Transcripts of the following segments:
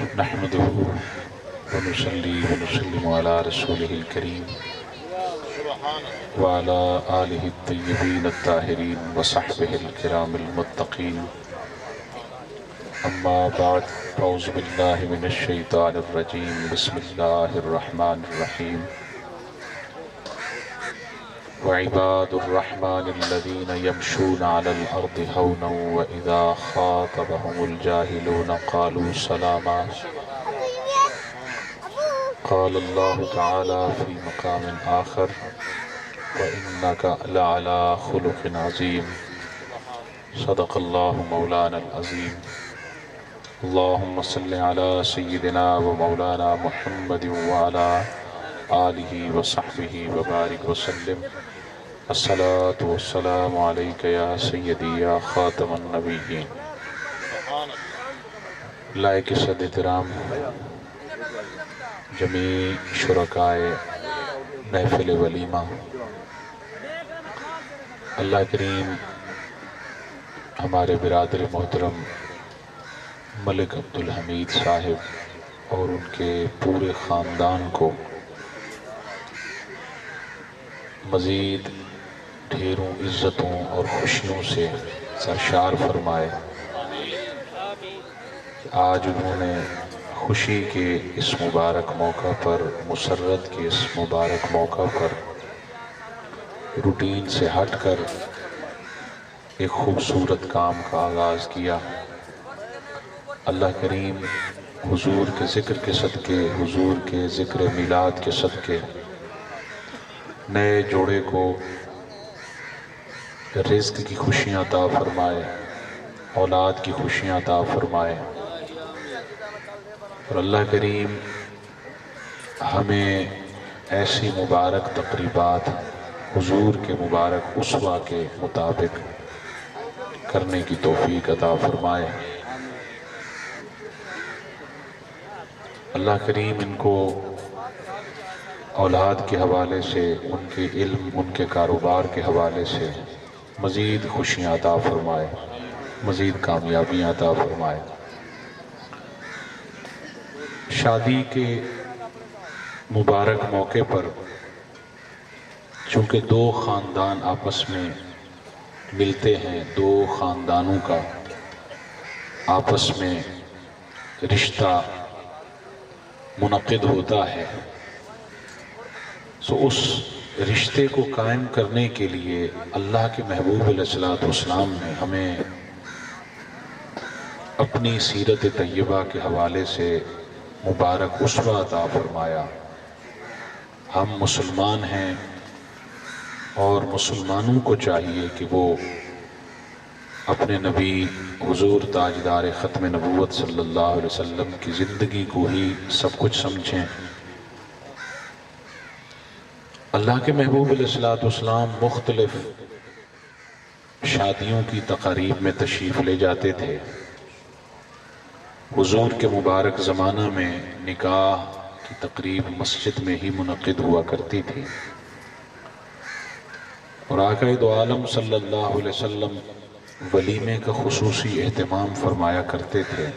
نحمده ونصلي ونسلم على رسوله الكريم وعلى آله الطيبين الطاهرين وصحبه الكرام المتقين أما بعد أعوذ بالله من الشيطان الرجيم بسم الله الرحمن الرحيم وعباد الرحمن الذين يمشون على الأرض هونا وإذا خاطبهم الجاهلون قالوا سلاما قال الله تعالى في مقام آخر وإنك لعلى خلق عظيم صدق الله مولانا العظيم اللهم صل على سيدنا ومولانا محمد وعلى آله وصحبه وبارك وسلم الصلاة والسلام عليك يا سيدي يا خاتم النبيين لائق صد احترام جمیع شرکائے محفل ولیمہ، اللہ کریم ہمارے برادر محترم ملک عبدالحمید صاحب اور ان کے پورے خاندان کو مزید ڈھیروں عزتوں اور خوشیوں سے سرشار فرمائے۔ آج انہوں نے خوشی کے اس مبارک موقع پر، مسرت کے اس مبارک موقع پر روٹین سے ہٹ کر ایک خوبصورت کام کا آغاز کیا۔ اللہ کریم حضور کے ذکر کے صدقے، حضور کے ذکر میلاد کے صدقے نئے جوڑے کو رزق کی خوشیاں عطا فرمائے، اولاد کی خوشیاں عطا فرمائے، اور اللہ کریم ہمیں ایسی مبارک تقریبات حضور کے مبارک اسوہ کے مطابق کرنے کی توفیق عطا فرمائے۔ اللہ کریم ان کو اولاد کے حوالے سے، ان کے علم، ان کے کاروبار کے حوالے سے مزید خوشیاں عطا فرمائے، مزید کامیابیاں عطا فرمائے۔ شادی کے مبارک موقع پر چونکہ دو خاندان آپس میں ملتے ہیں، دو خاندانوں کا آپس میں رشتہ منعقد ہوتا ہے، سو اس رشتے کو قائم کرنے کے لیے اللہ کے محبوب علیہ السلام نے ہمیں اپنی سیرت طیبہ کے حوالے سے مبارک اسوہ عطا فرمایا۔ ہم مسلمان ہیں اور مسلمانوں کو چاہیے کہ وہ اپنے نبی حضور تاجدار ختم نبوت صلی اللہ علیہ وسلم کی زندگی کو ہی سب کچھ سمجھیں۔ اللہ کے محبوب علیہ السلام مختلف شادیوں کی تقاریب میں تشریف لے جاتے تھے۔ حضور کے مبارک زمانہ میں نکاح کی تقریب مسجد میں ہی منعقد ہوا کرتی تھی، اور آقا دو عالم صلی اللہ علیہ وسلم ولیمے کا خصوصی اہتمام فرمایا کرتے تھے،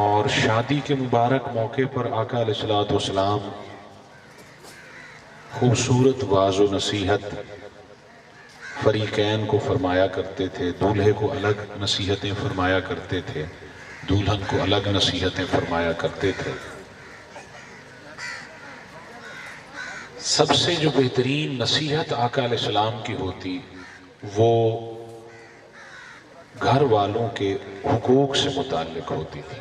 اور شادی کے مبارک موقع پر آقا علیہ السلام خوبصورت واعظ و نصیحت فریقین کو فرمایا کرتے تھے۔ دولہے کو الگ نصیحتیں فرمایا کرتے تھے، دولہن کو الگ نصیحتیں فرمایا کرتے تھے۔ سب سے جو بہترین نصیحت آقا علیہ السلام کی ہوتی وہ گھر والوں کے حقوق سے متعلق ہوتی تھی۔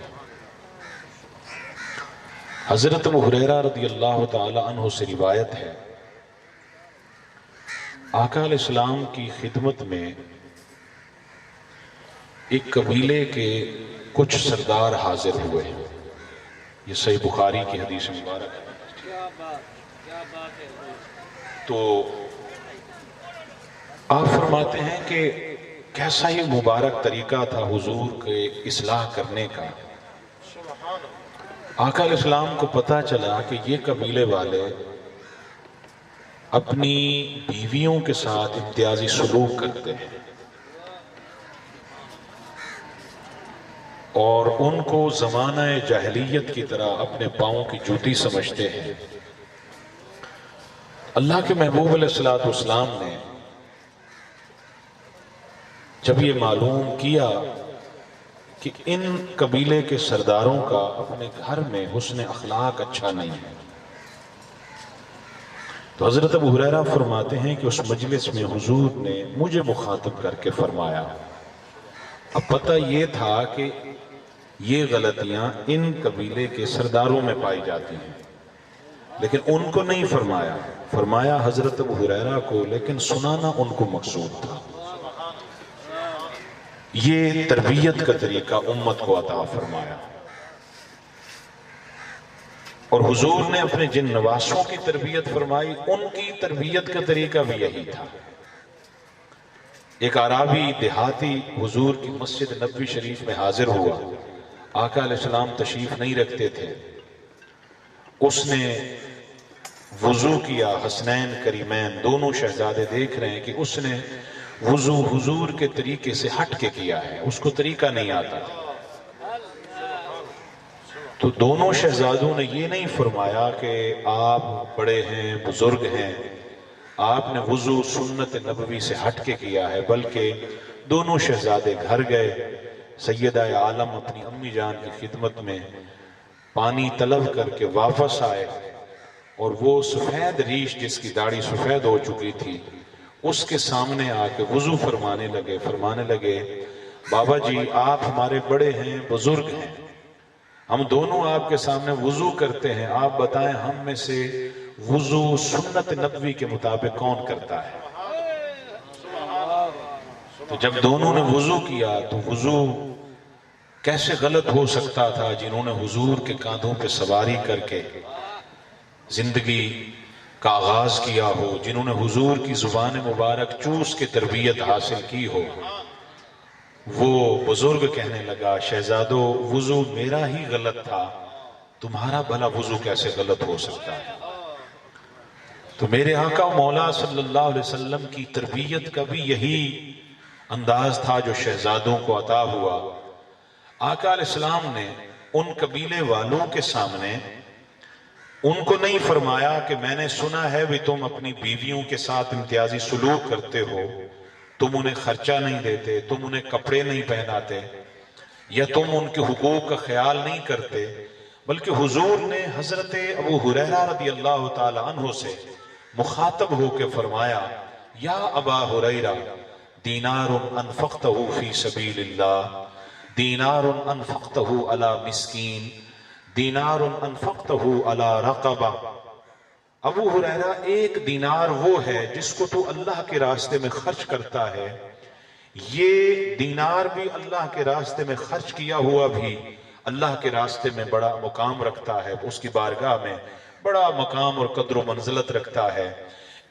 حضرت ابو ہریرہ رضی اللہ تعالی عنہ سے روایت ہے، آقا علیہ السلام کی خدمت میں ایک قبیلے کے کچھ سردار حاضر ہوئے، یہ صحیح بخاری کی حدیث مبارک ہے۔ تو آپ فرماتے ہیں کہ کیسا ہی مبارک طریقہ تھا حضور کے اصلاح کرنے کا۔ آقا علیہ السلام کو پتہ چلا کہ یہ قبیلے والے اپنی بیویوں کے ساتھ امتیازی سلوک کرتے ہیں، اور ان کو زمانہ جاہلیت کی طرح اپنے پاؤں کی جوتی سمجھتے ہیں۔ اللہ کے محبوب علیہ السلام نے جب یہ معلوم کیا کہ ان قبیلے کے سرداروں کا اپنے گھر میں حسن اخلاق اچھا نہیں ہے، تو حضرت ابو ہریرہ فرماتے ہیں کہ اس مجلس میں حضور نے مجھے مخاطب کر کے فرمایا، اب پتہ یہ تھا کہ یہ غلطیاں ان قبیلے کے سرداروں میں پائی جاتی ہیں، لیکن ان کو نہیں فرمایا، فرمایا حضرت ابو ہریرہ کو، لیکن سنانا ان کو مقصود تھا۔ یہ تربیت کا طریقہ امت کو عطا فرمایا، اور حضور نے اپنے جن نواسوں کی تربیت فرمائی ان کی تربیت کا طریقہ بھی یہی تھا۔ ایک اعرابی دیہاتی حضور کی مسجد نبوی شریف میں حاضر ہوا، آقا علیہ السلام تشریف نہیں رکھتے تھے، اس نے وضو کیا، حسنین کریمین دونوں شہزادے دیکھ رہے ہیں کہ اس نے وضو حضور کے طریقے سے ہٹ کے کیا ہے، اس کو طریقہ نہیں آتا، تو دونوں شہزادوں نے یہ نہیں فرمایا کہ آپ بڑے ہیں بزرگ ہیں آپ نے وضو سنت نبوی سے ہٹ کے کیا ہے، بلکہ دونوں شہزادے گھر گئے، سیدہ عالم اپنی امی جان کی خدمت میں پانی طلب کر کے واپس آئے، اور وہ سفید ریش جس کی داڑھی سفید ہو چکی تھی اس کے سامنے آ کے وضو فرمانے لگے بابا جی آپ ہمارے بڑے ہیں بزرگ ہیں، ہم دونوں آپ کے سامنے وضو کرتے ہیں، آپ بتائیں ہم میں سے وضو سنت نبوی کے مطابق کون کرتا ہے؟ تو جب دونوں نے وضو کیا تو وضو کیسے غلط ہو سکتا تھا؟ جنہوں نے حضور کے کاندھوں پہ سواری کر کے زندگی کا آغاز کیا ہو، جنہوں نے حضور کی زبان مبارک چوس کے تربیت حاصل کی ہو، وہ بزرگ کہنے لگا شہزادو وضو میرا ہی غلط تھا، تمہارا بھلا وضو کیسے غلط ہو سکتا ہے؟ تو میرے آقا و مولا صلی اللہ علیہ وسلم کی تربیت کا بھی یہی انداز تھا جو شہزادوں کو عطا ہوا۔ آقا علیہ السلام نے ان قبیلے والوں کے سامنے ان کو نہیں فرمایا کہ میں نے سنا ہے بھی تم اپنی بیویوں کے ساتھ امتیازی سلوک کرتے ہو، تم انہیں خرچہ نہیں دیتے، تم انہیں کپڑے نہیں پہناتے، یا تم ان کے حقوق کا خیال نہیں کرتے، بلکہ حضور نے حضرت ابو ہریرہ رضی اللہ تعالی عنہ سے مخاطب ہو کے فرمایا یا ابا ہریرہ دینار انفقتہ فی سبیل اللہ، دینار انفقتہ علی مسکین، دینار انفقتہ علی رقبہ۔ ابو ہریرہ ایک دینار وہ ہے جس کو تو اللہ کے راستے میں خرچ کرتا ہے، یہ دینار بھی اللہ کے راستے میں خرچ کیا ہوا بھی اللہ کے راستے میں بڑا مقام رکھتا ہے، اس کی بارگاہ میں بڑا مقام اور قدر و منزلت رکھتا ہے۔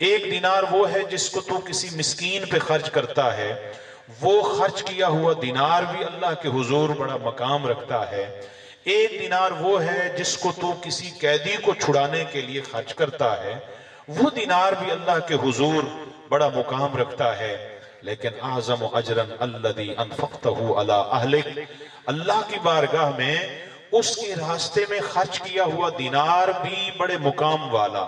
ایک دینار وہ ہے جس کو تو کسی مسکین پہ خرچ کرتا ہے، وہ خرچ کیا ہوا دینار بھی اللہ کے حضور بڑا مقام رکھتا ہے۔ ایک دینار وہ ہے جس کو تو کسی قیدی کو چھڑانے کے لیے خرچ کرتا ہے، وہ دینار بھی اللہ کے حضور بڑا مقام رکھتا ہے۔ لیکن اعظم اجرن الذی انفقتہ علی اہلک، اللہ کی بارگاہ میں اس کے راستے میں خرچ کیا ہوا دینار بھی بڑے مقام والا،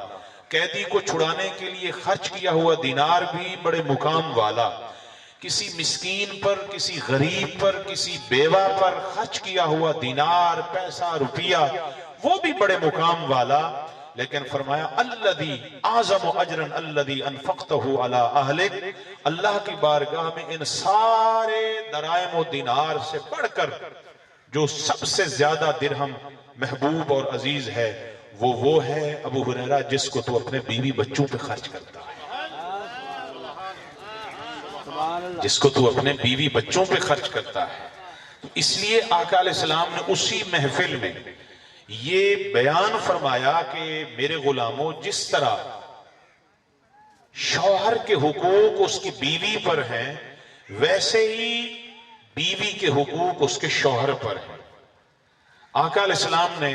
قیدی کو چھڑانے کے لیے خرچ کیا ہوا دینار بھی بڑے مقام والا، کسی مسکین پر، کسی غریب پر، کسی بیوہ پر خرچ کیا ہوا دینار، پیسہ، روپیہ، وہ بھی بڑے مقام والا۔ لیکن فرمایا الذی اعظم اجرن الذی انفقتہ علی اہلک، اللہ کی بارگاہ میں ان سارے درائم و دینار سے بڑھ کر جو سب سے زیادہ درہم محبوب اور عزیز ہے وہ ہے ابو ہریرہ جس کو تو اپنے بیوی بچوں پہ خرچ کرتا ہے، جس کو تو اپنے بیوی بچوں پہ خرچ کرتا ہے۔ اس لیے آقا علیہ السلام نے اسی محفل میں یہ بیان فرمایا کہ میرے غلاموں جس طرح شوہر کے حقوق اس کی بیوی پر ہیں ویسے ہی بیوی کے حقوق اس کے شوہر پر ہیں۔ آقا علیہ السلام نے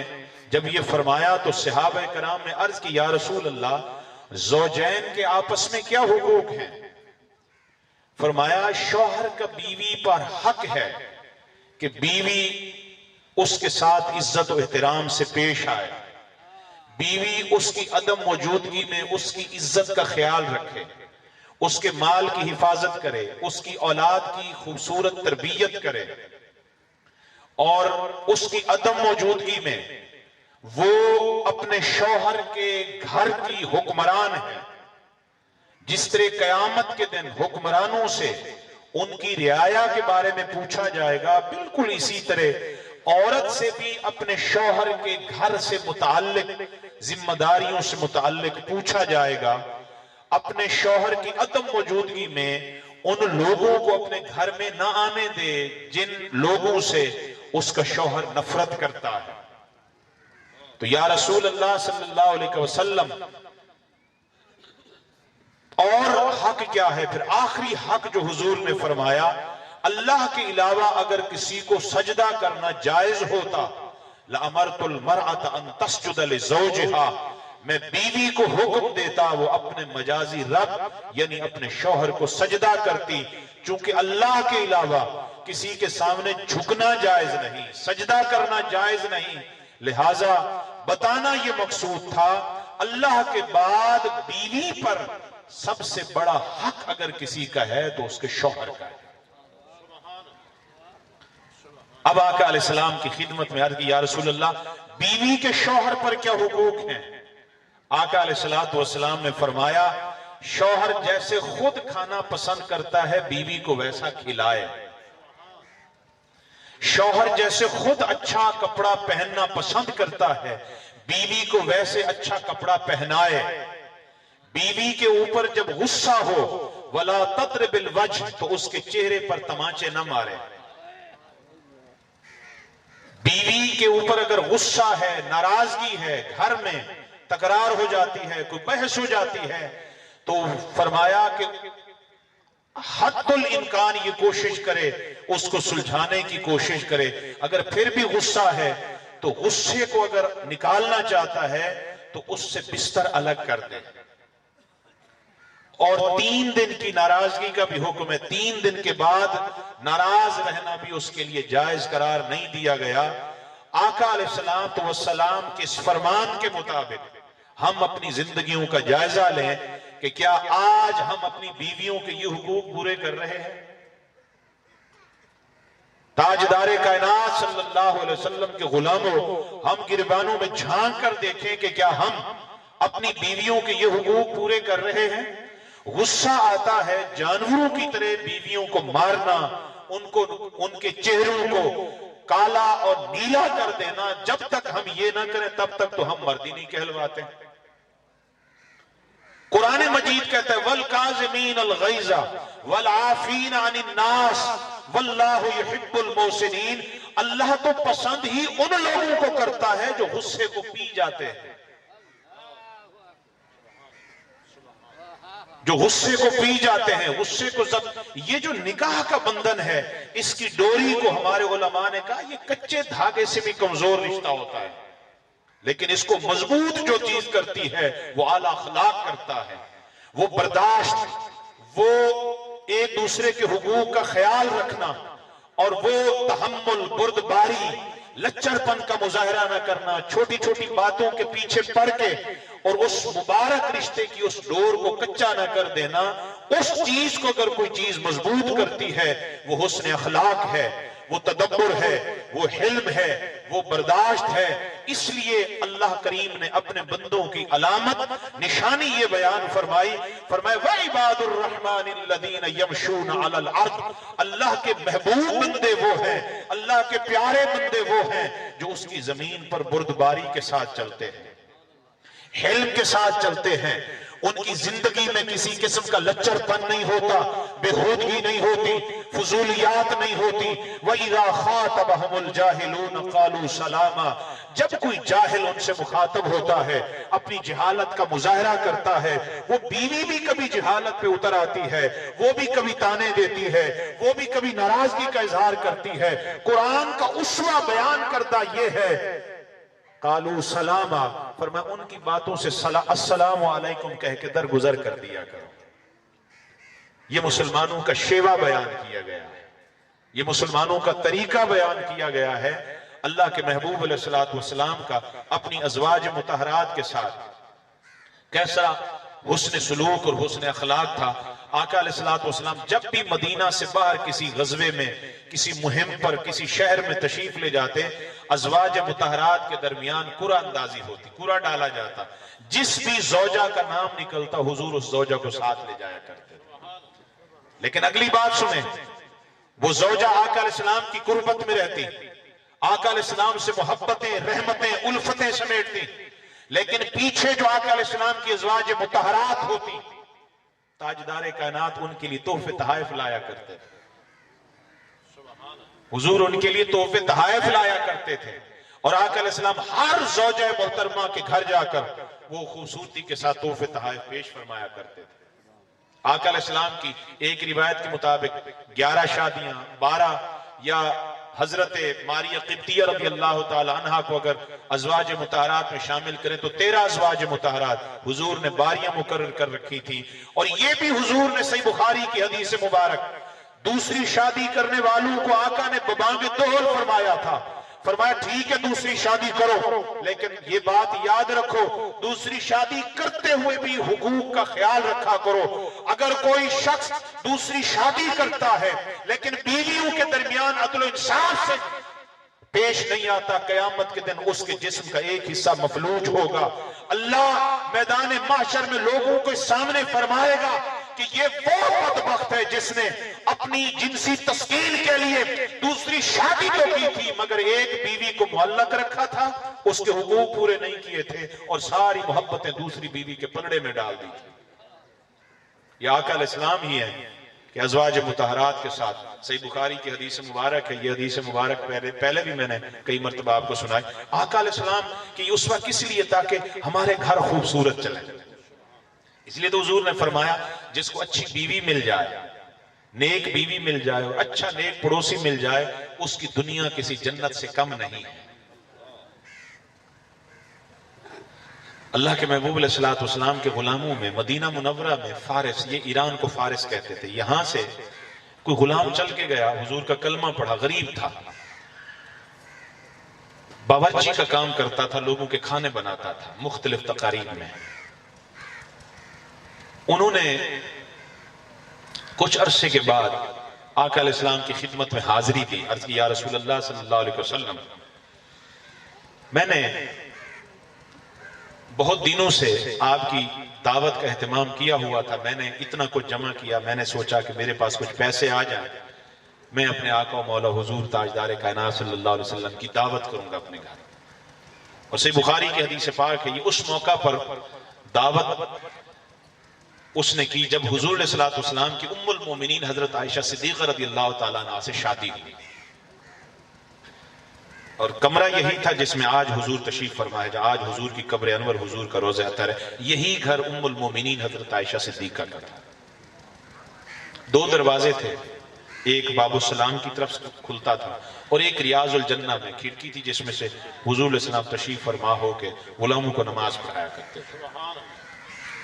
جب یہ فرمایا تو صحابہ کرام نے عرض کی یا رسول اللہ زوجین کے آپس میں کیا حقوق ہیں؟ فرمایا شوہر کا بیوی پر حق ہے کہ بیوی اس کے ساتھ عزت و احترام سے پیش آئے، بیوی اس کی عدم موجودگی میں اس کی عزت کا خیال رکھے، اس کے مال کی حفاظت کرے، اس کی اولاد کی خوبصورت تربیت کرے، اور اس کی عدم موجودگی میں وہ اپنے شوہر کے گھر کی حکمران ہے۔ جس طرح قیامت کے دن حکمرانوں سے ان کی رعایا کے بارے میں پوچھا جائے گا، بالکل اسی طرح عورت سے بھی اپنے شوہر کے گھر سے متعلق ذمہ داریوں سے متعلق پوچھا جائے گا۔ اپنے شوہر کی عدم موجودگی میں ان لوگوں کو اپنے گھر میں نہ آنے دے جن لوگوں سے اس کا شوہر نفرت کرتا ہے۔ تو یا رسول اللہ صلی اللہ علیہ وسلم، اور حق کیا ہے؟ پھر آخری حق جو حضور نے فرمایا، اللہ کے علاوہ اگر کسی کو سجدہ کرنا جائز ہوتا لَأَمَرْتُ الْمَرْأَةَ أَن تَسْجُدَ لِزَوْجِهَا، میں بیوی کو حکم دیتا وہ اپنے مجازی رب یعنی اپنے شوہر کو سجدہ کرتی، چونکہ اللہ کے علاوہ کسی کے سامنے جھکنا جائز نہیں، سجدہ کرنا جائز نہیں، لہٰذا بتانا یہ مقصود تھا اللہ کے بعد بیوی پر سب سے بڑا حق اگر کسی کا ہے تو اس کے شوہر کا ہے۔ اب آقا علیہ السلام کی خدمت میں عرض کی، یا رسول اللہ بیوی کے شوہر پر کیا حقوق ہیں؟ آقا علیہ السلام نے فرمایا، شوہر جیسے خود کھانا پسند کرتا ہے بیوی کو ویسا کھلائے، شوہر جیسے خود اچھا کپڑا پہننا پسند کرتا ہے بیوی کو ویسے اچھا کپڑا پہنائے، بیوی کے اوپر جب غصہ ہو وَلَا تَضْرِبِ الْوَجْهِ تو اس کے چہرے پر تمانچے نہ مارے، بیوی کے اوپر اگر غصہ ہے، ناراضگی ہے، گھر میں تکرار ہو جاتی ہے، کوئی بحث ہو جاتی ہے، تو فرمایا کہ حد الامکان یہ کوشش کرے اس کو سلجھانے کی کوشش کرے، اگر پھر بھی غصہ ہے تو غصے کو اگر نکالنا چاہتا ہے تو اس سے بستر الگ کر دے، اور 3 دن کی ناراضگی کا بھی حکم ہے، 3 دن کے بعد ناراض رہنا بھی اس کے لیے جائز قرار نہیں دیا گیا۔ آقا علیہ السلام کے اس فرمان کے مطابق ہم اپنی زندگیوں کا جائزہ لیں کہ کیا آج ہم اپنی بیویوں کے یہ حقوق پورے کر رہے ہیں؟ تاجدار کائنات صلی اللہ علیہ وسلم کے غلاموں، ہم گریبانوں میں جھانک کر دیکھیں کہ کیا ہم اپنی بیویوں کے یہ حقوق پورے کر رہے ہیں؟ غصہ آتا ہے جانوروں کی طرح بیویوں کو مارنا، ان کے چہروں کو کالا اور نیلا کر دینا، جب تک ہم یہ نہ کریں تب تک تو ہم مردی نہیں کہلواتے۔ قرآن مجید کہتا ہے وَالْكَاظِمِينَ الْغَيْظَ وَالْعَافِينَ عَنِ النَّاسِ وَاللَّهُ يُحِبُّ الْمُحْسِنِينَ، اللہ تو پسند ہی ان لوگوں کو کرتا ہے جو غصے کو پی جاتے ہیں، جو غصے کو پی جاتے ہیں، غصے کو یہ جو نکاح کا بندھن ہے اس کی ڈوری کو ہمارے علماء نے کہا یہ کچے دھاگے سے بھی کمزور رشتہ ہوتا ہے، لیکن اس کو مضبوط جو چیز کرتی ہے وہ اعلیٰ اخلاق کرتا ہے، وہ برداشت، وہ ایک دوسرے کے حقوق کا خیال رکھنا، اور وہ تحمل، بردباری، لچر پن کا مظاہرہ نہ کرنا، چھوٹی چھوٹی باتوں کے پیچھے پڑ کے اور اس مبارک رشتے کی اس ڈور کو کچا نہ کر دینا۔ اس چیز کو اگر کوئی چیز مضبوط کرتی ہے وہ حسن اخلاق ہے، وہ تدبر ہے، وہ حلم ہے، وہ برداشت ہے۔ اس لیے اللہ کریم نے اپنے بندوں کی علامت، نشانی یہ بیان فرمائی، وَعِبَادُ الرَّحْمَنِ الَّذِينَ يَمْشُونَ عَلَى الْأَرْضِ، اللہ کے محبوب بندے وہ ہیں، اللہ کے پیارے بندے وہ ہیں جو اس کی زمین پر بردباری کے ساتھ چلتے ہیں، حلم کے ساتھ چلتے ہیں، ان کی زندگی میں کسی قسم کا لچر پن نہیں ہوتا، بےہودگی نہیں ہوتی، فضولیات نہیں ہوتی۔ وَإِذَا خَاطَبَهُمُ الْجَاهِلُونَ قَالُوا سَلَامًا، جب کوئی جاہل ان سے مخاطب ہوتا ہے، اپنی جہالت کا مظاہرہ کرتا ہے، وہ بیوی بھی کبھی جہالت پہ اتر آتی ہے، وہ بھی کبھی تانے دیتی ہے، وہ بھی کبھی ناراضگی کا اظہار کرتی ہے، قرآن کا اسوہ بیان کردہ یہ ہے قالوا سلاما، فرمایا ان کی باتوں سے السلام علیکم کہہ کے درگزر کر دیا کرو۔ یہ مسلمانوں کا شیوہ بیان کیا گیا ہے، یہ مسلمانوں کا طریقہ بیان کیا گیا ہے اللہ کے محبوب علیہ الصلوۃ والسلام کا اپنی ازواج مطہرات کے ساتھ کیسا حسن سلوک اور حسن اخلاق تھا۔ آقا علیہ الصلوۃ والسلام جب بھی مدینہ سے باہر کسی غزوے میں، کسی مہم پر، کسی شہر میں تشریف لے جاتے، ازواج مطہرات کے درمیان قرعہ اندازی ہوتی، قرعہ ڈالا جاتا، جس بھی زوجہ کا نام نکلتا حضور اس زوجہ کو ساتھ لے جایا کرتے۔ لیکن اگلی بات سنیں، وہ زوجہ آقا علیہ السلام کی قربت میں رہتی، آقا علیہ السلام سے محبتیں، رحمتیں، الفتیں سمیٹتی، لیکن پیچھے جو آقا علیہ السلام کی ازواج مطہرات ہوتی، تاجدار کائنات ان کے لیے تحفے تحائف لایا کرتے تھے۔ حضور ان کے لیے تحفے تحائف لایا کرتے تھے، اور آقا علیہ السلام ہر زوجہ محترمہ کے گھر جا کر وہ خوبصورتی کے ساتھ تحفے تحائف پیش فرمایا کرتے تھے۔ آقا علیہ السلام کی ایک روایت کے مطابق 11 شادیاں، 12 یا حضرت ماریہ قبطیہ رضی اللہ تعالی عنہ کو اگر ازواج مطہرات میں شامل کریں تو 13 ازواج مطہرات حضور نے باریاں مقرر کر رکھی تھی۔ اور یہ بھی حضور نے صحیح بخاری کی حدیث مبارک، دوسری شادی کرنے والوں کو آقا نے ببانگ دہل فرمایا تھا، فرمایا ٹھیک ہے دوسری شادی کرو، لیکن یہ بات یاد رکھو دوسری شادی کرتے ہوئے بھی حقوق کا خیال رکھا کرو۔ اگر کوئی شخص دوسری شادی کرتا ہے لیکن بیویوں کے درمیان عدل و انصاف سے پیش نہیں آتا، قیامت کے دن اس کے جسم کا ایک حصہ مفلوج ہوگا۔ اللہ میدان محشر میں لوگوں کو سامنے فرمائے گا کہ یہ وہ بدبخت ہے جس نے اپنی جنسی تسکین کے لیے دوسری شادی تو کی تھی مگر ایک بیوی کو معلق رکھا تھا، اس کے حقوق پورے نہیں کیے تھے اور ساری محبتیں دوسری بیوی کے پلڑے میں ڈال دی تھی۔ یہ آقا علیہ السلام ہی ہے کہ ازواج مطہرات کے ساتھ، صحیح بخاری کی حدیث مبارک ہے، یہ حدیث مبارک پہلے بھی میں نے کئی مرتبہ آپ کو سنائی۔ آقا علیہ السلام کی اسوہ کس لیے؟ تاکہ ہمارے گھر خوبصورت چلیں۔ اس لیے تو حضور نے فرمایا جس کو اچھی بیوی مل جائے، نیک بیوی مل جائے اور اچھا نیک پڑوسی مل جائے، اس کی دنیا کسی جنت سے کم نہیں ہے۔ اللہ کے محبوب علیہ الصلوۃ والسلام کے غلاموں میں مدینہ منورہ میں فارس، یہ ایران کو فارس کہتے تھے، یہاں سے کوئی غلام چل کے گیا، حضور کا کلمہ پڑھا، غریب تھا، باورچی کا کام کرتا تھا، لوگوں کے کھانے بناتا تھا مختلف تقاریب میں۔ انہوں نے کچھ عرصے کے بعد آقا علیہ السلام کی خدمت میں حاضری دی، عرض کی یا رسول اللہ صلی اللہ علیہ وسلم، میں نے بہت دنوں سے آپ کی دعوت کا اہتمام کیا ہوا تھا، میں نے اتنا کچھ جمع کیا، میں نے سوچا کہ میرے پاس کچھ پیسے آ جائیں، میں اپنے آقا و مولا حضور تاجدار کائنات صلی اللہ علیہ وسلم کی دعوت کروں گا اپنے گھر۔ اور صحیح بخاری کی حدیث پاک ہے، یہ اس موقع پر دعوت اس نے کی جب حضور علیہ الصلوۃ والسلام کی ام المومنین حضرت عائشہ صدیقہ رضی اللہ تعالیٰ عنہ سے شادی ہوئی، اور کمرہ یہی تھا جس میں آج حضور تشریف فرما ہے، آج حضور کی قبر انور، حضور کا روضہ اطہر ہے، یہی گھر ام المومنین حضرت عائشہ صدیقہ کا تھا۔ 2 دروازے تھے، ایک باب السلام کی طرف کھلتا تھا اور ایک ریاض الجنہ میں کھڑکی تھی جس میں سے حضور علیہ السلام تشریف فرما ہو کے غلاموں کو نماز پڑھایا کرتے تھے۔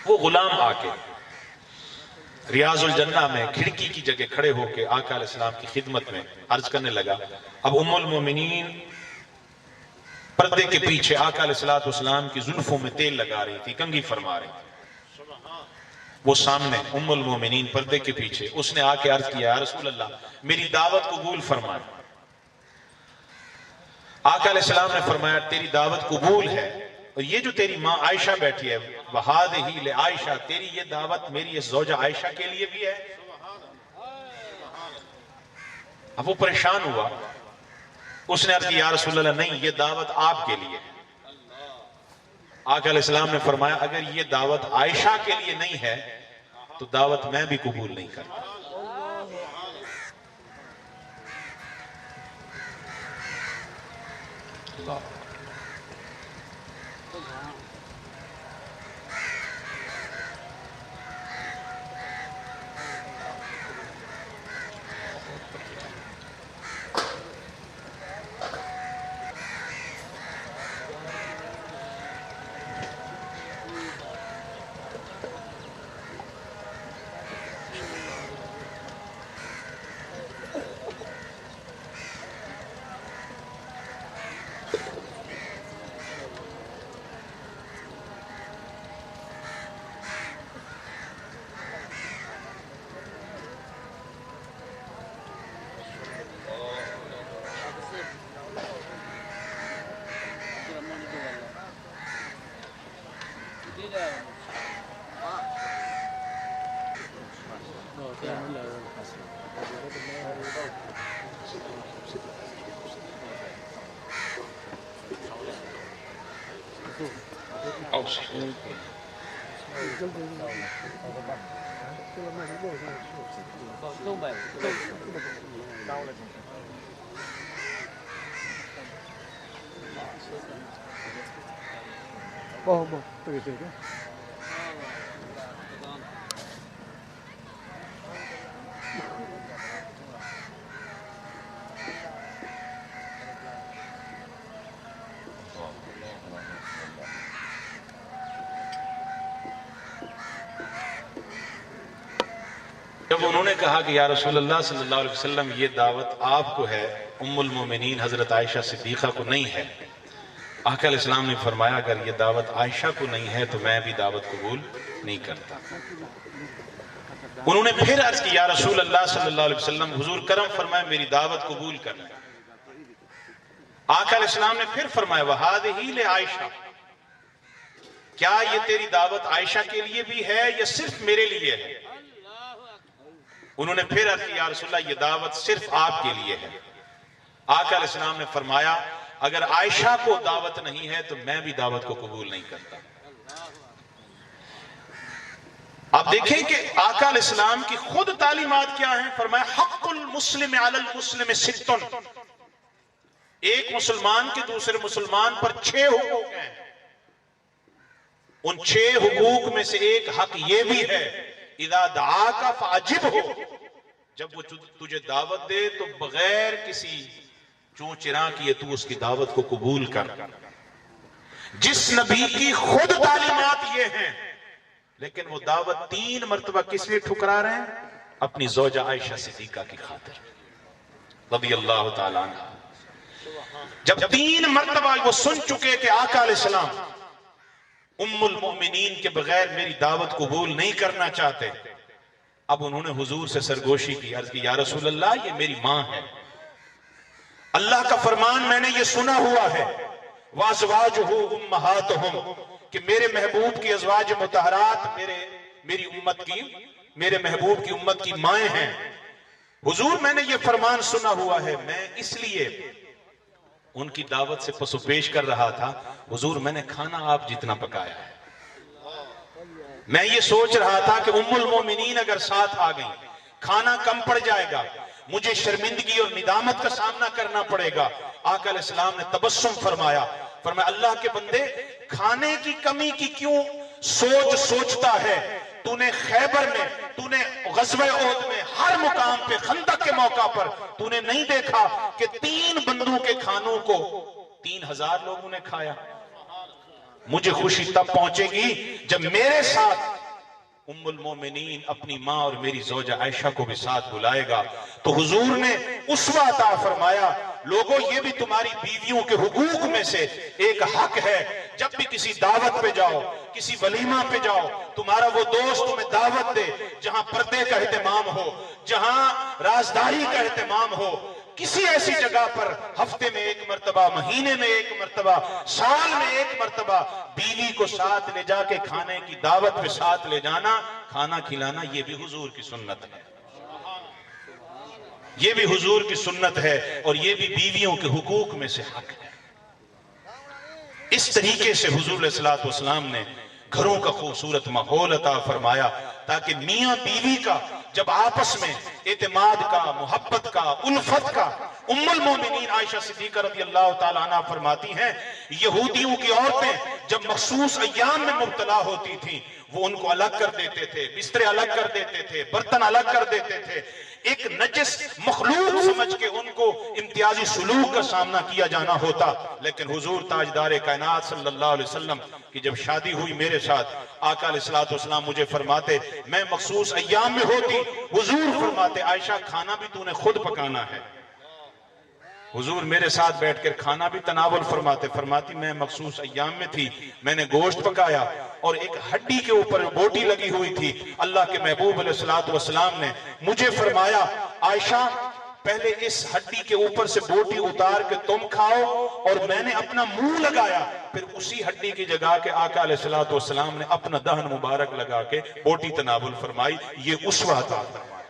وہ غلام آ کے ریاض الجنہ میں کھڑکی کی جگہ کھڑے ہو کے آقا علیہ السلام کی خدمت میں عرض کرنے لگا۔ اب ام المومنین پردے کے پیچھے آقا علیہ السلام کی زلفوں میں تیل لگا رہی تھی، کنگھی فرما رہی تھی، وہ سامنے ام المومنین پردے کے پیچھے، اس نے آ کے عرض کیا یا رسول اللہ میری دعوت قبول فرمائے۔ آقا علیہ السلام نے فرمایا تیری دعوت قبول ہے، اور یہ جو تیری ماں عائشہ بیٹھی ہے وَهَذِهِ لِعَائشہ، تیری یہ دعوت میری اس زوجہ عائشہ کے لیے بھی ہے۔ اب وہ پریشان ہوا، اس نے عرض کی یا رسول اللہ نہیں، یہ دعوت آپ کے لیے ہے۔ آقا علیہ السلام نے فرمایا اگر یہ دعوت عائشہ کے لیے نہیں ہے تو دعوت میں بھی قبول نہیں کرتا۔ اللہ 对对对。جب انہوں نے کہا کہ یا رسول اللہ صلی اللہ علیہ وسلم یہ دعوت آپ کو ہے، ام المومنین حضرت عائشہ صدیقہ کو نہیں ہے، آقا علیہ السلام نے فرمایا اگر یہ دعوت عائشہ کو نہیں ہے تو میں بھی دعوت قبول نہیں کرتا۔ انہوں نے پھر عرض کی یا رسول اللہ صلی اللہ علیہ وسلم حضور کرم فرمائے میری دعوت قبول کرنا۔ آقا علیہ السلام نے پھر فرمایا وَهَذِهِ لِعَائشَةَ، کیا یہ تیری دعوت عائشہ کے لیے بھی ہے یا صرف میرے لیے ہے؟ انہوں نے پھر عرض کی یا رسول اللہ یہ دعوت صرف آپ کے لیے ہے۔ آقا علیہ السلام نے فرمایا اگر عائشہ کو دعوت نہیں ہے تو میں بھی دعوت کو قبول نہیں کرتا۔ آپ دیکھیں کہ آقا علیہ السلام کی خود تعلیمات کیا ہیں، فرمایا حق المسلم علی المسلم ستن، ایک مسلمان کے دوسرے مسلمان پر 6 حقوق ہیں، ان 6 حقوق میں سے ایک حق یہ بھی ہے اذا دعاک فاجبہ، جب وہ تجھے دعوت دے تو بغیر کسی چون چراں کیے تو اس کی دعوت کو قبول کر۔ جس نبی کی خود تعلیمات یہ ہیں لیکن وہ دعوت 3 مرتبہ کس لیے ٹھکرا رہے ہیں؟ اپنی زوجہ عائشہ صدیقہ کی خاطر رضی اللہ تعالیٰ عنہ۔ جب 3 مرتبہ وہ سن چکے کہ آقا علیہ السلام ام المؤمنین کے بغیر میری دعوت قبول نہیں کرنا چاہتے، اب انہوں نے حضور سے سرگوشی کی، عرض کی یا رسول اللہ یہ میری ماں ہے، اللہ کا فرمان میں نے یہ سنا ہوا ہے وَأَزْوَاجُهُ أُمَّهَاتُهُمْ، کہ میرے محبوب کی ازواج مطہرات میرے محبوب کی امت کی مائیں ہیں۔ حضور میں نے یہ فرمان سنا ہوا ہے، میں اس لیے ان کی دعوت سے پس و پیش کر رہا تھا، حضور میں نے کھانا آپ جتنا پکایا ہے، میں یہ سوچ رہا تھا کہ ام المومنین اگر ساتھ آ گئی کھانا کم پڑ جائے گا، مجھے شرمندگی اور ندامت کا سامنا کرنا پڑے گا۔ آقا علیہ السلام نے تبسم فرمایا اللہ کے بندے کھانے کی کمی کی کیوں سوچتا ہے؟ تو نے خیبر میں، تو نے غزوہ احد میں، ہر مقام پہ، خندق کے موقع پر تو نے نہیں دیکھا کہ 3 بندوں کے کھانوں کو 3000 لوگوں نے کھایا؟ مجھے خوشی تب پہنچے گی جب میرے ساتھ ام المومنین اپنی ماں اور میری زوجہ عائشہ کو بھی ساتھ بلائے گا۔ تو حضور نے اسوہ عطا فرمایا لوگوں یہ بھی تمہاری بیویوں کے حقوق میں سے ایک حق ہے، جب بھی کسی دعوت پہ جاؤ، کسی ولیمہ پہ جاؤ، تمہارا وہ دوست تمہیں دعوت دے جہاں پردے کا اہتمام ہو، جہاں رازداری کا اہتمام ہو، کسی ایسی جگہ پر ہفتے میں 1 مرتبہ، مہینے میں 1 مرتبہ، سال میں 1 مرتبہ بیوی کو ساتھ لے جا کے کھانے کی دعوت پہ ساتھ لے جانا، کھانا کھلانا، یہ بھی حضور کی سنت ہے، یہ بھی حضور کی سنت ہے، اور یہ بھی بیویوں کے حقوق میں سے حق ہے۔ اس طریقے سے حضور علیہ السلام نے گھروں کا خوبصورت ماحول عطا فرمایا تاکہ میاں بیوی کا جب آپس میں اعتماد کا، محبت کا، الفت کا، ام المومنین عائشہ صدیقہ رضی اللہ تعالیٰ عنہ فرماتی ہیں یہودیوں کی عورتیں جب مخصوص ایام میں مبتلا ہوتی تھیں وہ ان کو الگ کر دیتے تھے، بسترے الگ کر دیتے تھے، برتن الگ کر دیتے تھے، ایک نجس مخلوق سمجھ کے ان کو امتیازی سلوک کا سامنا کیا جانا ہوتا، لیکن حضور تاجدار کائنات صلی اللہ علیہ وسلم کی جب شادی ہوئی میرے ساتھ، آقا علیہ السلام مجھے فرماتے میں مخصوص ایام میں ہوتی، حضور فرماتے عائشہ کھانا بھی تو نے خود پکانا ہے، حضور میرے ساتھ بیٹھ کر کھانا بھی تناول فرماتے. فرماتی میں مخصوص ایام میں تھی, میں نے گوشت پکایا اور ایک ہڈی کے اوپر بوٹی لگی ہوئی تھی. اللہ کے محبوب علیہ الصلوۃ والسلام نے مجھے فرمایا عائشہ پہلے اس ہڈی کے اوپر سے بوٹی اتار کے تم کھاؤ, اور میں نے اپنا منہ لگایا, پھر اسی ہڈی کی جگہ کے آقا علیہ الصلوۃ والسلام نے اپنا دہن مبارک لگا کے بوٹی تناول فرمائی. یہ اسوہ عطا فرمایا,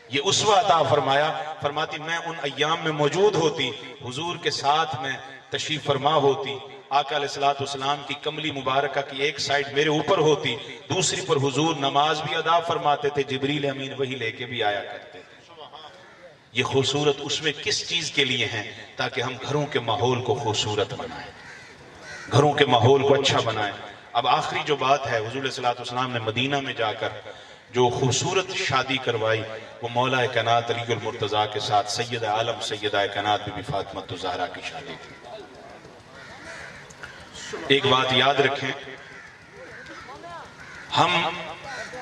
یہ اسوہ عطا فرمایا. فرماتی میں ان ایام میں موجود ہوتی, حضور کے ساتھ میں تشریف فرما ہوتی, آقا علیہ الصلوۃ والسلام کی کملی مبارکہ کی ایک سائیڈ میرے اوپر ہوتی, دوسری پر حضور نماز بھی ادا فرماتے تھے, جبریل امین وہی لے کے بھی آیا کرتے تھے. یہ خوبصورت اسوے کس چیز کے لیے ہیں؟ تاکہ ہم گھروں کے ماحول کو خوبصورت بنائیں, گھروں کے ماحول کو اچھا بنائیں. اب آخری جو بات ہے, حضور علیہ الصلوۃ والسلام نے مدینہ میں جا کر جو خوبصورت شادی کروائی وہ مولا کائنات علی المرتضیٰ کے ساتھ سید عالم سیدہ کائنات بی بی فاطمہ الزہرا کی شادی تھی. ایک بات یاد رکھیں, ہم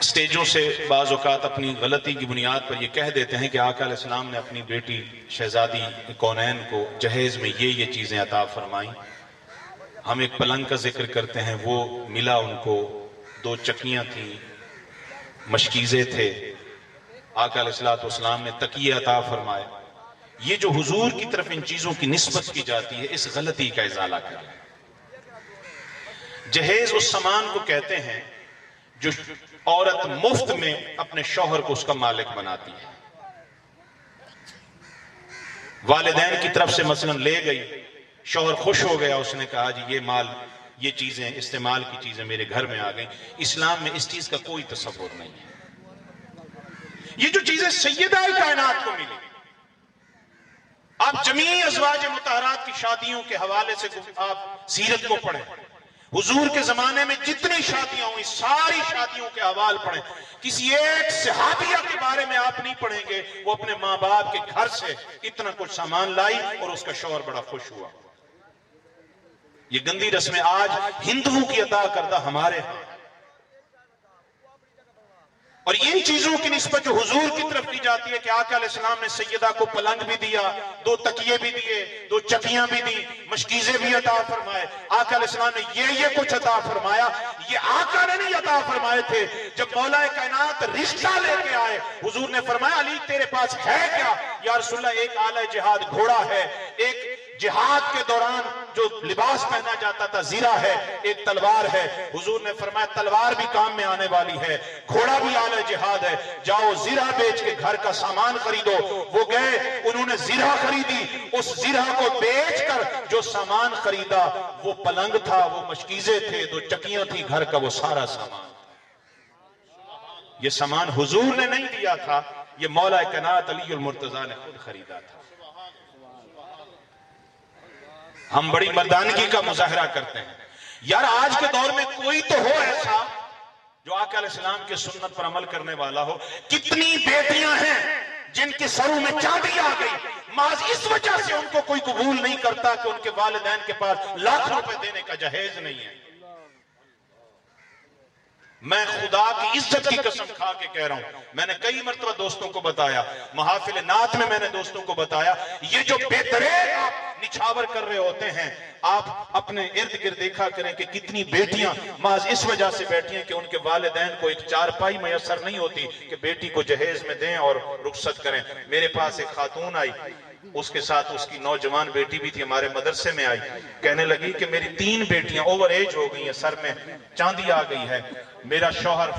سٹیجوں سے بعض اوقات اپنی غلطی کی بنیاد پر یہ کہہ دیتے ہیں کہ آقا علیہ السلام نے اپنی بیٹی شہزادی کونین کو جہیز میں یہ چیزیں عطا فرمائیں. ہم ایک پلنگ کا ذکر کرتے ہیں, وہ ملا ان کو, 2 چکیاں تھیں, مشکیزے تھے, آقا علیہ السلام نے تکیے عطا فرمائے. یہ جو حضور کی طرف ان چیزوں کی نسبت کی جاتی ہے, اس غلطی کا ازالہ کریں. جہیز اس سامان کو کہتے ہیں جو عورت مفت میں اپنے شوہر کو اس کا مالک بناتی ہے. والدین کی طرف سے مثلا لے گئی, شوہر خوش ہو گیا, اس نے کہا جی یہ مال, یہ چیزیں, استعمال کی چیزیں میرے گھر میں آ گئیں. اسلام میں اس چیز کا کوئی تصور نہیں ہے. یہ جو چیزیں سیدہ کائنات کو ملی, آپ جمیع ازواج مطہرات کی شادیوں کے حوالے سے آپ سیرت کو پڑھیں, حضور کے زمانے میں جتنی شادیاں ہوئی ساری شادیوں کے احوال پڑھیں. کسی ایک صحابیہ کے بارے میں آپ نہیں پڑھیں گے وہ اپنے ماں باپ کے گھر سے اتنا کچھ سامان لائی اور اس کا شوہر بڑا خوش ہوا. یہ گندی رسمیں آج ہندوؤں کی ادا کردہ ہمارے ہاں, اور یہ چیزوں کی نسبت جو حضور کی طرف کی جاتی ہے کہ آقا علیہ السلام نے سیدہ کو پلنگ بھی دیا, 2 تکیے بھی دیے, 2 چکیاں بھی دی, مشکیزے بھی عطا فرمائے. آقا علیہ السلام نے یہ کچھ عطا فرمایا. یہ آقا نے نہیں عطا فرمائے تھے. جب مولا کائنات رشتہ لے کے آئے, حضور نے فرمایا علی تیرے پاس ہے کیا؟ یا رسول اللہ ایک آلہ جہاد گھوڑا ہے, ایک جہاد کے دوران جو لباس پہنا جاتا تھا زیرہ ہے, ایک تلوار ہے. حضور نے فرمایا تلوار بھی کام میں آنے والی ہے, گھوڑا بھی آلہ جہاد ہے, جاؤ زیرہ بیچ کے گھر کا سامان خریدو. وہ گئے, انہوں نے زیرہ خریدی, اس زیرہ کو بیچ کر جو سامان خریدا وہ پلنگ تھا, وہ مشکیزے تھے, 2 چکیاں تھی, گھر کا وہ سارا سامان. یہ سامان حضور نے نہیں دیا تھا, یہ مولا کائنات علی المرتضیٰ نے خود خریدا تھا. ہم بڑی مردانگی کا مظاہرہ کرتے ہیں. یار آج کے دور میں کوئی تو ہو ایسا جو آقا علیہ السلام کے سنت پر عمل کرنے والا ہو. کتنی بیٹیاں ہیں جن کے سروں میں چاندی آ گئی, محض اس وجہ سے ان کو کوئی قبول نہیں کرتا کہ ان کے والدین کے پاس لاکھ روپے دینے کا جہیز نہیں ہے. میں خدا کی عزت کی قسم کھا کے کہہ رہا ہوں, میں نے کئی مرتبہ دوستوں کو بتایا, محافل نعت میں میں نے دوستوں کو بتایا, یہ جو بے دریغ آپ نچھاور کر رہے ہوتے ہیں, آپ اپنے ارد گرد دیکھا کریں کہ کتنی بیٹیاں محض اس وجہ سے بیٹھی ہیں کہ ان کے والدین کو ایک چارپائی میسر نہیں ہوتی کہ بیٹی کو جہیز میں دیں اور رخصت کریں. میرے پاس ایک خاتون آئی, اس کے ساتھ اس کی نوجوان بیٹی بھی تھی, ہمارے مدرسے میں آئی, کہنے لگی کہ میری 3 بیٹیاں اوور ایج ہو گئی ہیں, سر میں چاندی آ گئی ہے, میرا شوہر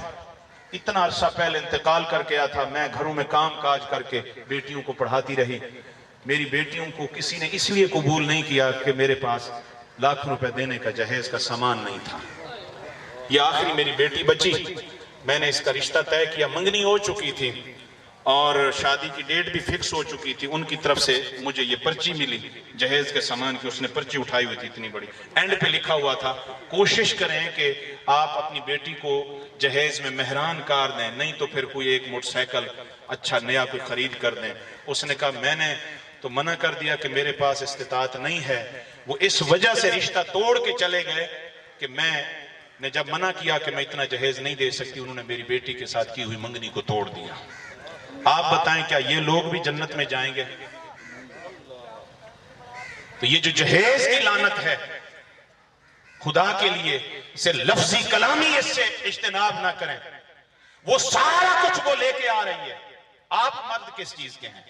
اتنا عرصہ پہلے انتقال کر کے آیا تھا, میں گھروں میں کام کاج کر کے بیٹیوں کو پڑھاتی رہی, میری بیٹیوں کو کسی نے اس لیے قبول نہیں کیا کہ میرے پاس لاکھ روپے دینے کا جہیز کا سامان نہیں تھا. یہ آخری میری بیٹی بچی, میں نے اس کا رشتہ طے کیا, منگنی ہو چکی تھی اور شادی کی ڈیٹ بھی فکس ہو چکی تھی. ان کی طرف سے مجھے یہ پرچی ملی جہیز کے سامان کی, اس نے پرچی اٹھائی ہوئی تھی اتنی بڑی, اینڈ پہ لکھا ہوا تھا کوشش کریں کہ آپ اپنی بیٹی کو جہیز میں مہران کار دیں, نہیں تو پھر کوئی ایک موٹر سائیکل اچھا نیا کوئی خرید کر دیں. اس نے کہا میں نے تو منع کر دیا کہ میرے پاس استطاعت نہیں ہے. وہ اس وجہ سے رشتہ توڑ کے چلے گئے کہ میں نے جب منع کیا کہ میں اتنا جہیز نہیں دے سکتی, انہوں نے میری بیٹی کے ساتھ کی ہوئی منگنی کو توڑ دیا. آپ بتائیں کیا یہ لوگ بھی جنت میں جائیں گے؟ تو یہ جو جہیز کی لعنت ہے، خدا کے لیے اسے لفظی کلامی اس سے اجتناب نہ کریں. وہ سارا کچھ وہ لے کے آ رہی ہے. آپ مرد کس چیز کے ہیں؟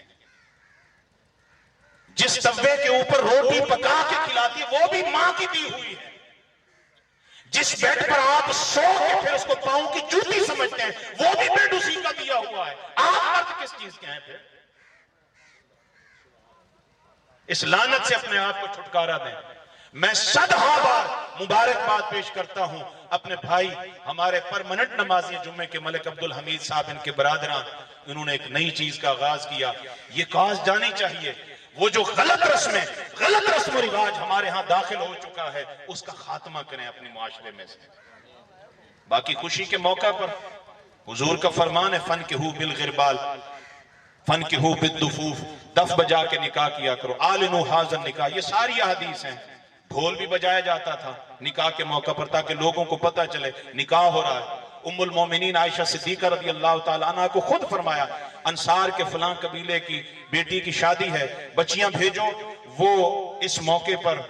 جس توے کے اوپر روٹی پکا کے کھلاتی ہے وہ بھی ماں کی دی ہوئی ہے. جس بیڈ پر آپ سو کے پھر اس کو پاؤں کی جوتی سمجھتے ہیں وہ بھی بیڈ اسی کا دیا ہوا ہے. آپ مرد کس چیز کے ہیں پھر؟ اس لعنت سے اپنے آپ کو چھٹکارا دیں. میں صدہا بار مبارکباد پیش کرتا ہوں اپنے بھائی ہمارے پرمننٹ نمازی جمعے کے ملک عبدالحمید صاحب، ان کے برادران، انہوں نے ایک نئی چیز کا آغاز کیا. یہ کاز جانی چاہیے وہ جو غلط رسم و رواج ہمارے ہاں داخل ہو چکا ہے اس کا خاتمہ کریں اپنے معاشرے میں سے. باقی خوشی کے موقع پر حضور کا فرمان ہے فنکحوا بالغربال فنکحوا بالدفوف، دف بجا کے نکاح کیا کرو. اعلنوا ھذا النکاح، یہ ساری احادیث ہیں. ڈھول بھی بجایا جاتا تھا نکاح کے موقع پر تاکہ لوگوں کو پتہ چلے نکاح ہو رہا ہے. ام المومنین عائشہ صدیقہ رضی اللہ تعالیٰ عنہ کو خود فرمایا انصار کے فلاں قبیلے کی بیٹی کی شادی ہے، بچیاں بھیجو. وہ اس موقع پر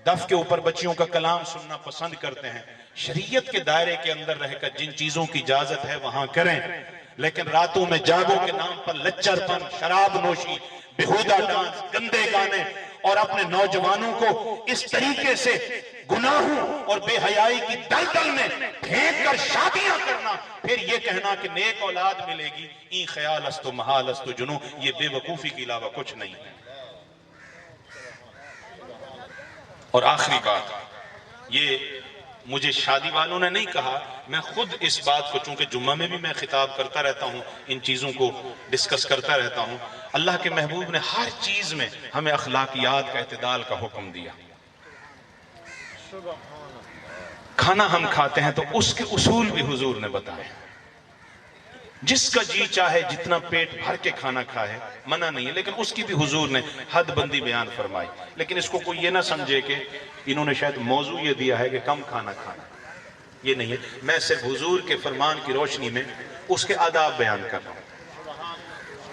دف کے اوپر بچیوں کا کلام سننا پسند کرتے ہیں. شریعت کے دائرے کے اندر رہ کر جن چیزوں کی اجازت ہے وہاں کریں، لیکن راتوں میں جاگو کے نام پر لچر پن، شراب نوشی، بیہودہ ڈانس، گندے گانے اور اپنے نوجوانوں کو اس طریقے سے گناہوں اور بے حیائی کی دلدل میں پھینک کر شادیاں کرنا، پھر یہ کہنا کہ نیک اولاد ملے گی، این خیال است و محال است و جنوں، یہ بے وقوفی کے علاوہ کچھ نہیں ہے. اور آخری بات، یہ مجھے شادی والوں نے نہیں کہا، میں خود اس بات کو، چونکہ جمعہ میں بھی میں خطاب کرتا رہتا ہوں، ان چیزوں کو ڈسکس کرتا رہتا ہوں. اللہ کے محبوب نے ہر چیز میں ہمیں اخلاقیات کا، اعتدال کا حکم دیا. کھانا ہم کھاتے ہیں تو اس کے اصول بھی حضور نے بتائے. جس کا جی چاہے جتنا پیٹ بھر کے کھانا کھائے، منع نہیں ہے، لیکن اس کی بھی حضور نے حد بندی بیان فرمائی. لیکن اس کو کوئی یہ نہ سمجھے کہ انہوں نے شاید موضوع یہ دیا ہے کہ کم کھانا کھانا، یہ نہیں ہے. میں صرف حضور کے فرمان کی روشنی میں اس کے آداب بیان کر رہا ہوں.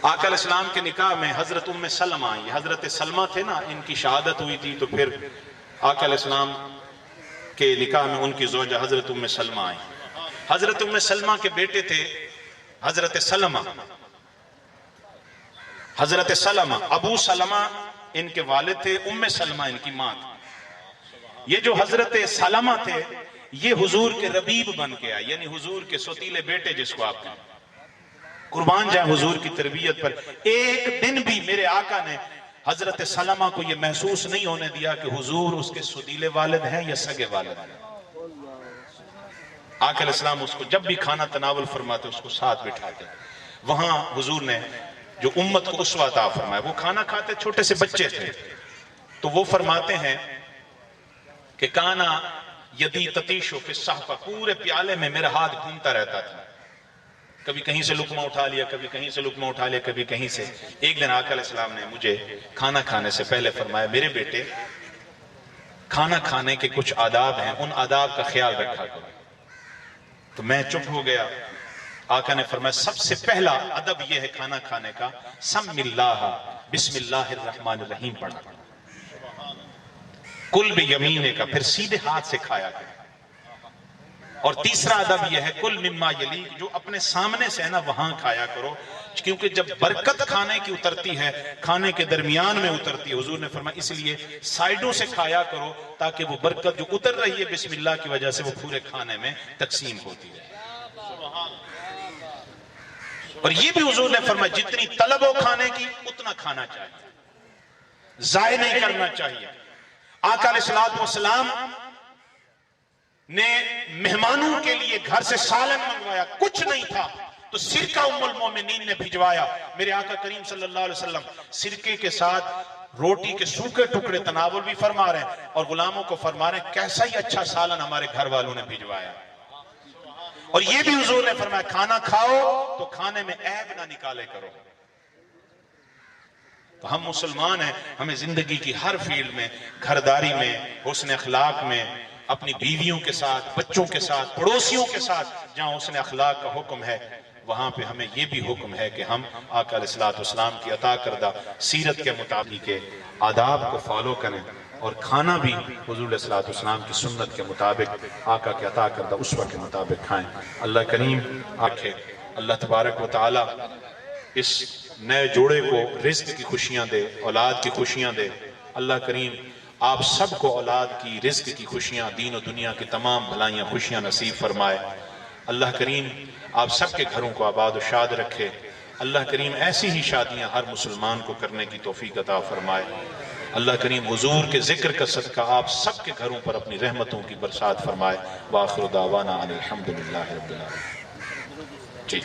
آقا علیہ السلام کے نکاح میں حضرت ام سلمہ آئی. حضرت سلمہ تھے نا، ان کی شہادت ہوئی تھی، تو پھر آقا علیہ السلام کے نکاح میں ان کی زوجہ حضرت ام سلمہ آئی. حضرت ام سلمہ کے بیٹے تھے حضرت سلمہ. حضرت سلمہ، ابو سلمہ ان کے والد تھے، ام سلمہ ان کی ماں تھی. یہ جو حضرت سلمہ تھے یہ حضور کے ربیب بن کے آئے، یعنی حضور کے سوتیلے بیٹے جس کو آپ کہیں. قربان جائیں حضور کی تربیت پر. ایک دن بھی میرے آقا نے حضرت سلمہ کو یہ محسوس نہیں ہونے دیا کہ حضور اس کے سوتیلے والد ہیں یا سگے والد ہیں. آقا علیہ السلام اس کو جب بھی کھانا تناول فرماتے اس کو ساتھ بٹھاتے. وہاں حضور نے جو امت کو اسوہ عطا فرمایا، وہ کھانا کھاتے، چھوٹے سے بچے تھے، تو وہ فرماتے ہیں کہ کانا یدی تتیشو فی الصحفہ، پورے پیالے میں میرا ہاتھ گھومتا رہتا تھا. کبھی کہیں سے لقمہ اٹھا لیا، کبھی کہیں سے لقمہ اٹھا لیا، کبھی کہیں سے. ایک دن آقا علیہ السلام نے مجھے کھانا کھانے سے پہلے فرمایا میرے بیٹے کھانا کھانے کے کچھ آداب ہیں، ان آداب کا خیال رکھا کرو. تو میں چپ ہو گیا. آقا نے فرمایا سب سے پہلا ادب یہ ہے کھانا کھانے کا، سم اللہ بسم اللہ الرحمن الرحیم پڑھنا. کل بیمینے کا، پھر سیدھے ہاتھ سے کھایا کرو. اور تیسرا ادب یہ ہے کل مما یلیک، جو اپنے سامنے سے ہے نا وہاں کھایا کرو، کیونکہ جب برکت کھانے کی اترتی ہے کھانے کے درمیان میں اترتی ہے. حضور نے فرمایا اس لیے سائیڈوں سے کھایا کرو تاکہ وہ برکت جو اتر رہی ہے بسم اللہ کی وجہ سے وہ پورے کھانے میں تقسیم ہوتی ہے. اور یہ بھی حضور نے فرمایا جتنی طلب ہو کھانے کی اتنا کھانا چاہیے، ضائع نہیں کرنا چاہیے. آقا علیہ السلام نے مہمانوں کے لیے گھر سے سالن منگوایا، کچھ نہیں تھا تو سرکہ ام المومنین نے بھجوایا. میرے آقا کریم صلی اللہ علیہ وسلم سرکے کے ساتھ روٹی کے سوکھے ٹکڑے تناول بھی فرما رہے ہیں اور غلاموں کو فرما رہے ہیں کیسا ہی اچھا سالن ہمارے گھر والوں نے بھجوایا. اور یہ بھی حضور نے فرمایا کھانا کھاؤ تو کھانے میں عیب نہ نکالے کرو. تو ہم مسلمان ہیں، ہمیں زندگی کی ہر فیلڈ میں، گھرداری میں، حسن اخلاق میں، اپنی بیویوں کے ساتھ، بچوں کے ساتھ، پڑوسیوں کے ساتھ جہاں حسن اخلاق کا حکم ہے وہاں پہ ہمیں یہ بھی حکم ہے کہ ہم آقا علیہ الصلوۃ والسلام کی عطا کردہ سیرت کے مطابق کے آداب کو فالو کریں، اور کھانا بھی حضور علیہ الصلوۃ والسلام کی سنت کے مطابق آقا کے عطا کردہ اسوہ کے مطابق کھائیں۔ اللہ کریم آنکھیں، اللہ تبارک و تعالی اس نئے جوڑے کو رزق کی خوشیاں دے، اولاد کی خوشیاں دے۔ اللہ کریم آپ سب کو اولاد کی، رزق کی خوشیاں، دین و دنیا کی تمام بھلائیاں خوشیاں نصیب فرمائے۔ اللہ کریم آپ سب کے گھروں کو آباد و شاد رکھے۔ اللہ کریم ایسی ہی شادیاں ہر مسلمان کو کرنے کی توفیق عطا فرمائے۔ اللہ کریم حضور کے ذکر کا صدقہ آپ سب کے گھروں پر اپنی رحمتوں کی برسات فرمائے۔ وآخر دعوانا ان الحمدللہ رب العالمین۔ جی